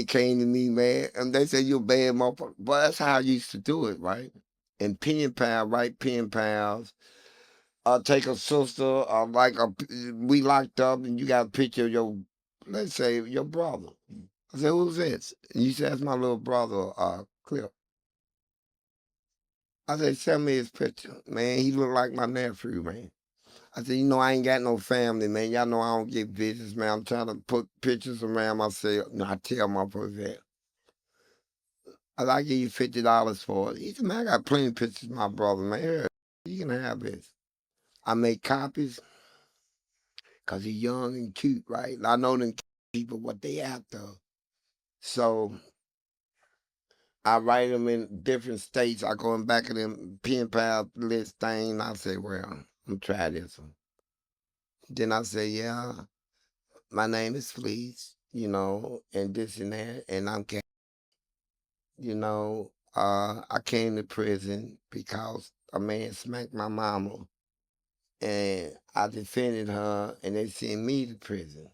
They came to me, man, and they said, "You a bad motherfucker." But that's how I used to do it, right? And pen pal, right? Pen pals. I'll take a sister, we locked up, and you got a picture of your, let's say, your brother. I said, "Who's this?" And you said, "That's my little brother, Clip." I said, "Send me his picture, man. He look like my nephew, man." I said, I ain't got no family, man. Y'all know I don't get visits, man. I'm trying to put pictures around myself. No, I tell my folks that. I'll give you $50 for it. He said, "Man, I got plenty of pictures of my brother, man. Here, you can have this." I make copies because he's young and cute, right? I know them people what they after. So I write them in different states. I go in back of them pen pal list thing. I say, "Well, I'm try this one." Then I say, "Yeah, my name is Fleece, and this and that, and I came to prison because a man smacked my mama, and I defended her, and they sent me to prison.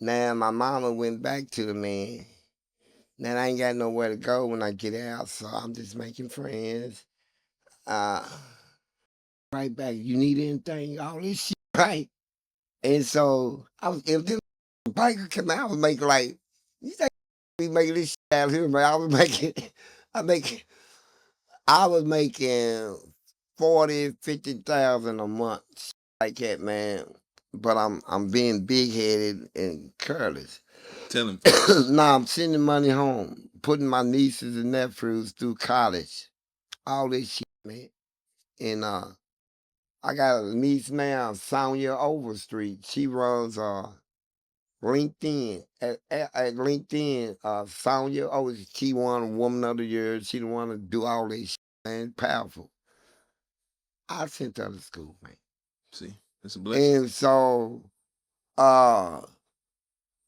Now my mama went back to the man. Now I ain't got nowhere to go when I get out, so I'm just making friends. Uh, right back. You need anything? All this shit, right?" And so if this biker came out, I was making like, you think we making this shit out here, man? I make, I was making 40, 50,000 a month, shit like that, man. But I'm being big headed and careless. Tell him. Now I'm sending money home, putting my nieces and nephews through college, all this shit, man. And I got a niece now, Sonia Overstreet. She runs LinkedIn. At LinkedIn, Sonia, she won Woman of the Year. She the one to do all this shit, man. Powerful. I sent her to school, man. See, it's a blessing. And so, uh,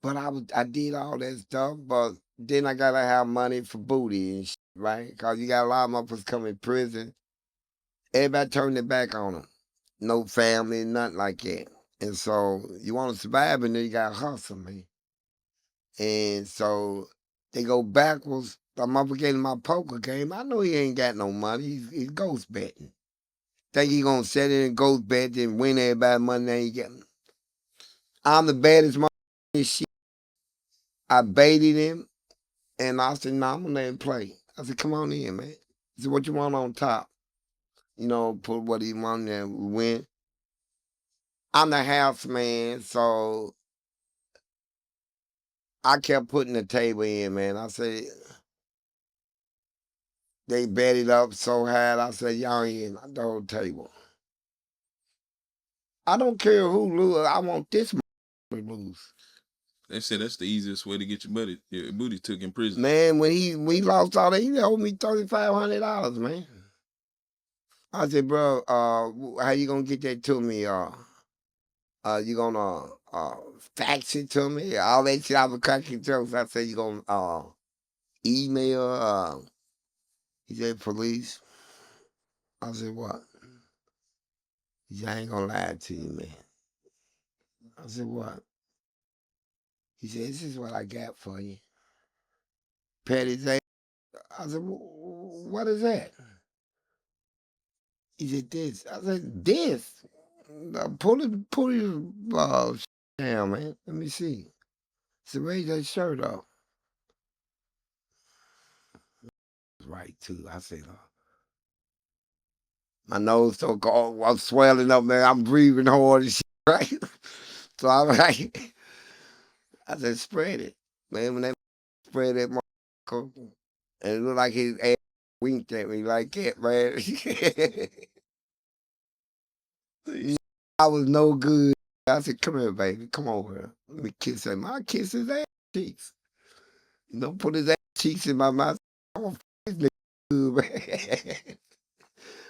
but I did all that stuff, but then I gotta have money for booty and shit, right? Cause you got a lot of motherfuckers come in prison. Everybody turned their back on them. No family, nothing like that. And so you want to survive, and then you got to hustle, man. And so they go backwards. I'm up against my poker game. I know he ain't got no money. He's ghost betting. Think he gonna set it in ghost bet and win everybody money that he get. I'm the baddest motherfucker in this shit. I baited him, and I said, "No, I'm gonna let him play." I said, "Come on in, man." He said, "What you want on top?" Put what he want there, win. I'm the house man, so I kept putting the table in, man. I said, they bet it up so hard. I said, "Y'all in the whole table." I don't care who lose. I want this to lose. They said that's the easiest way to get your booty took in prison. Man, when we lost all that, he owed me $3,500, man. I said, "Bro, how you gonna get that to me? You gonna fax it to me? All that shit." I was cracking jokes. I said, "You gonna email?" He said, "Police." I said, "What?" He said, "I ain't gonna lie to you, man." I said, "What?" He said, "This is what I got for you." Petty say, I said, "What is that?" He said, "This." I said, "This?" Pull your down, man. Let me see. He said, "Raise that shirt up." Right, too. I said, my nose so cold, I'm swelling up, man. I'm breathing hard and shit, right? So I'm like, I said, "Spread it." Man, when they spread that motherfucker, and it looked like his ass winked at me like that, man. I was no good. I said, "Come here, baby. Come over here. Let me kiss him." I kiss his ass cheeks. Put his ass cheeks in my mouth. I'm gonna this nigga good, man.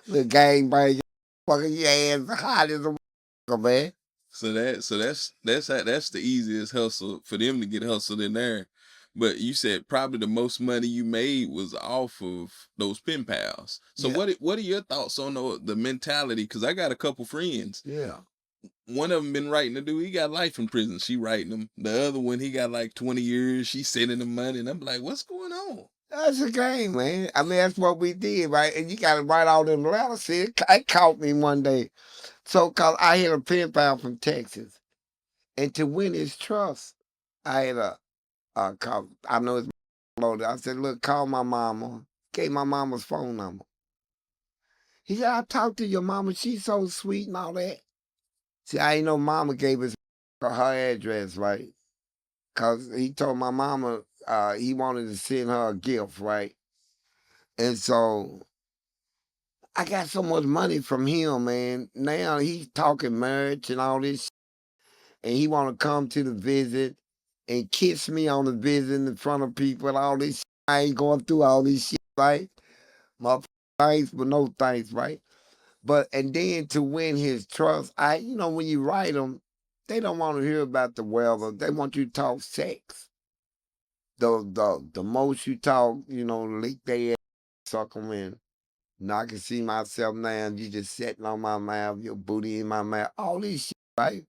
Little gang bang, fucking your ass hot as a motherfucker, man. So that's the easiest hustle for them to get hustled in there. But you said probably the most money you made was off of those pen pals. So Yeah, what are your thoughts on the mentality? Because I got a couple friends yeah. one of them been writing the dude. He got life in prison. She writing him. The other one, he got like 20 years. She sending him money, and I'm like, what's going on? That's a game, man. I mean, that's what we did, right? And you got to write all them letters. See, it caught me one day. So, cause I had a pen pal from Texas, and to win his trust, I had a call. I know it's loaded. I said, look, call my mama. Gave my mama's phone number. He said, I talked to your mama. She's so sweet and all that. See, I ain't know mama gave us her address, right? Cause he told my mama he wanted to send her a gift, right? And so I got so much money from him, man. Now he's talking marriage and all this, and he want to come to the visit and kiss me on the visit in front of people and all this. I ain't going through all this shit, right? My thanks, but no thanks, right? But and then to win his trust, when you write them, they don't want to hear about the weather. They want you to talk sex. The most you talk, lick their ass, suck them in. Now I can see myself now. You just sitting on my mouth, your booty in my mouth, all this shit, right?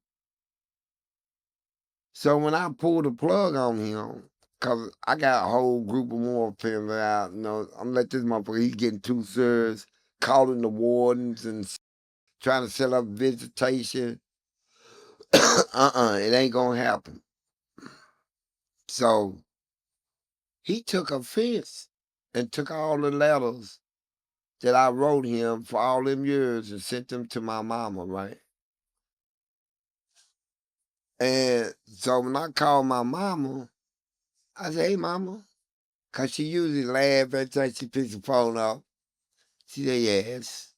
So when I pulled the plug on him, cause I got a whole group of more pimps out, I'm let this motherfucker. He's getting too serious, calling the wardens and trying to set up visitation. It ain't gonna happen. So he took offense and took all the letters that I wrote him for all them years and sent them to my mama, right? And so when I called my mama, I said, hey, mama, because she usually laugh every time she picks the phone up. She said, yes.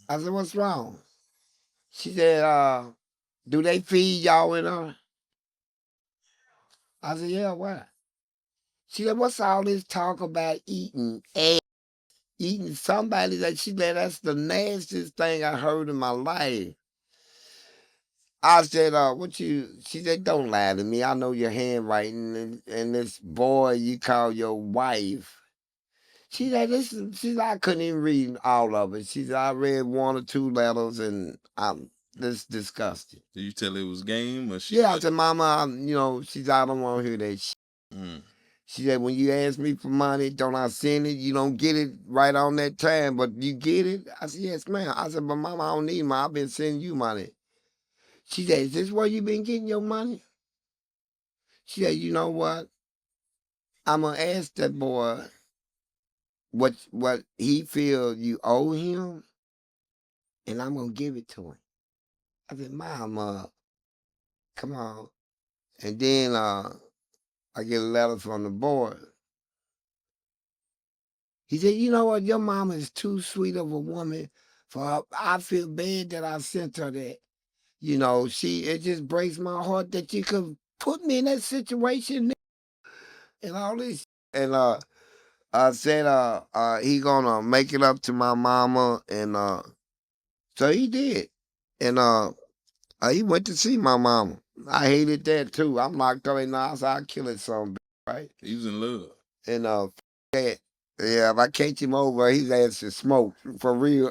I said, what's wrong? She said, do they feed y'all in her? I said, yeah, what? She said, what's all this talk about eating ass? Eating somebody that she said, that's the nastiest thing I heard in my life. I said, she said, don't lie to me. I know your handwriting and this boy you call your wife. She said, she said, I couldn't even read all of it. She said, I read one or two letters and I'm this disgusted. Did you tell her it was game or she? Yeah, I said, mama, she said, I don't want to hear that shit. Mm. She said, when you ask me for money, don't I send it? You don't get it right on that time, but you get it? I said, yes, ma'am. I said, but mama, I don't need money. I've been sending you money. She said, is this where you been getting your money? She said, you know what? I'm going to ask that boy what he feel you owe him, and I'm going to give it to him. I said, Mom, come on. And then I get a letter from the boy. He said, you know what? Your mama is too sweet of a woman for her. I feel bad that I sent her that. It just breaks my heart that you could put me in that situation and all this. And I said he gonna make it up to my mama, and so he did. And he went to see my mama. I hated that too. I'm locked up in the house. I'll kill it some, right? He was in love. And that. Yeah, if I catch him over, he's ass to smoke for real.